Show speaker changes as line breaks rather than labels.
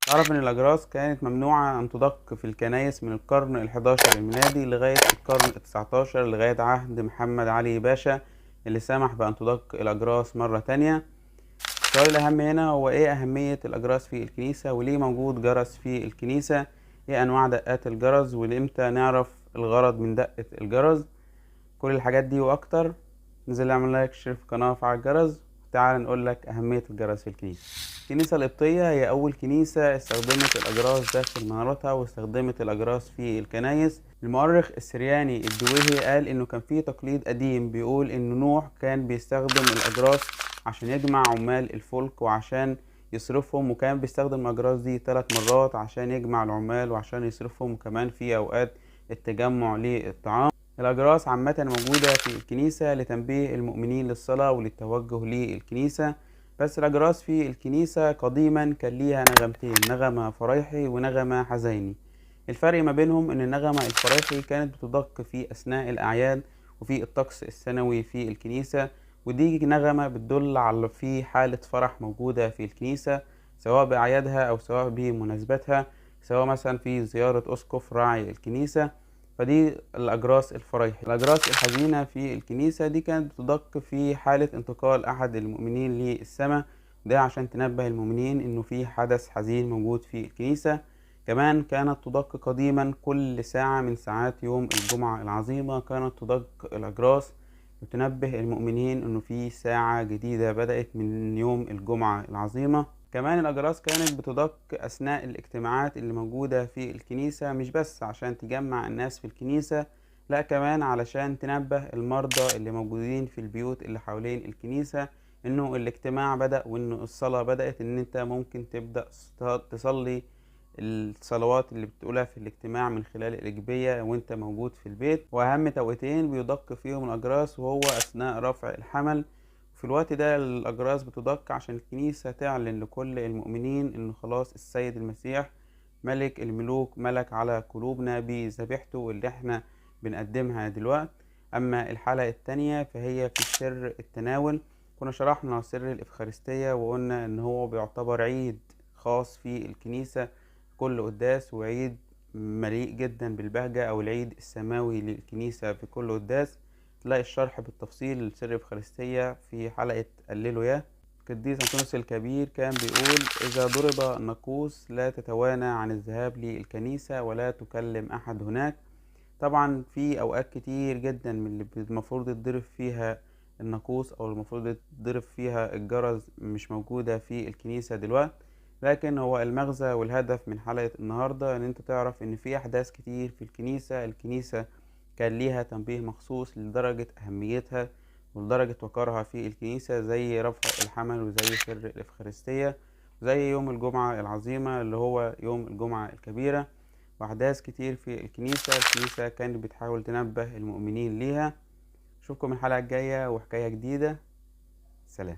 تعرف إن الأجراس كانت ممنوعة أن تدق في الكنايس من القرن ال11 الميلادي لغاية القرن ال19 لغاية عهد محمد علي باشا اللي سمح بأن تدق الأجراس مرة تانية. السؤال الأهم هنا هو إيه أهمية الأجراس في الكنيسة وليه موجود جرس في الكنيسة؟ إيه أنواع دقات الجرس ولإمتى نعرف الغرض من دقة الجرس؟ كل الحاجات دي وأكتر. ننزل نعمل لايك اشترك في القناة وفعل الجرس. تعال نقول لك أهمية الجرس في الكنيسة. الكنيسة القبطية هي أول كنيسة استخدمت الأجراس داخل منارتها واستخدمت الأجراس في الكنايس. المؤرخ السرياني الدويهي قال إنه كان في تقليد قديم بيقول إن نوح كان بيستخدم الأجراس عشان يجمع عمال الفلك وعشان يصرفهم، وكان بيستخدم الأجراس دي 3 مرات عشان يجمع العمال وعشان يصرفهم، وكمان في أوقات التجمع للطعام. الأجراس عامة موجودة في الكنيسة لتنبيه المؤمنين للصلاة وللتوجه للكنيسة. بس الأجراس في الكنيسة قديما كان ليها نغمتين، نغمة فرايحي ونغمة حزيني. الفرق ما بينهم إن النغمة الفرايحي كانت بتدق في أثناء الأعياد وفي الطقس السنوي في الكنيسة، ودي نغمة بتدل على في حالة فرح موجودة في الكنيسة، سواء بأعيادها أو سواء بمناسبتها، سواء مثلا في زيارة أسقف راعي الكنيسة. فدي الأجراس الفرايحي. الأجراس الحزينة في الكنيسة دي كانت بتدق في حالة انتقال أحد المؤمنين للسماء، ده عشان تنبه المؤمنين إنه في حدث حزين موجود في الكنيسة. كمان كانت تدق قديما كل ساعة من ساعات يوم الجمعة العظيمة، كانت تدق الأجراس وتنبه المؤمنين إنه في ساعة جديدة بدأت من يوم الجمعة العظيمة. كمان الأجراس كانت بتدق أثناء الاجتماعات اللي موجودة في الكنيسة، مش بس عشان تجمع الناس في الكنيسة، لا كمان علشان تنبه المرضى اللي موجودين في البيوت اللي حوالين الكنيسة إنه الاجتماع بدأ وإنه الصلاة بدأت، إن أنت ممكن تبدأ تصلي الصلوات اللي بتقولها في الاجتماع من خلال الإجبية وانت موجود في البيت. وأهم توقيتين بيدق فيهم الأجراس وهو أثناء رفع الحمل. في الوقت ده الأجراس بتدق عشان الكنيسة تعلن لكل المؤمنين إنه خلاص السيد المسيح ملك الملوك ملك على قلوبنا بذبيحته اللي احنا بنقدمها دلوقت. أما الحلقة التانية فهي في سر التناول. كنا شرحنا سر الإفخارستية وقلنا إن هو بيعتبر عيد خاص في الكنيسة كل قداس، وعيد مليء جدا بالبهجة، أو العيد السماوي للكنيسة في كل قداس. تلاقي الشرح بالتفصيل لسر الإفخارستية في حلقة الليلويا. القديس أنطونيوس الكبير كان بيقول: إذا ضرب الناقوس لا تتوانى عن الذهاب للكنيسة ولا تكلم أحد هناك. طبعا في أوقات كتير جدا من اللي المفروض يتضرب فيها الناقوس أو المفروض يتضرب فيها الجرس مش موجودة في الكنيسة دلوقتي، لكن هو المغزى والهدف من حلقة النهاردة ان انت تعرف ان في احداث كتير في الكنيسة كان ليها تنبيه مخصوص لدرجة اهميتها ولدرجة وقارها في الكنيسة، زي رفع الحمل وزي سر الافخارستية وزي يوم الجمعة العظيمة اللي هو يوم الجمعة الكبيرة، واحداث كتير في الكنيسة كانت بتحاول تنبه المؤمنين ليها. اشوفكم الحلقة الجاية وحكاية جديدة. سلام.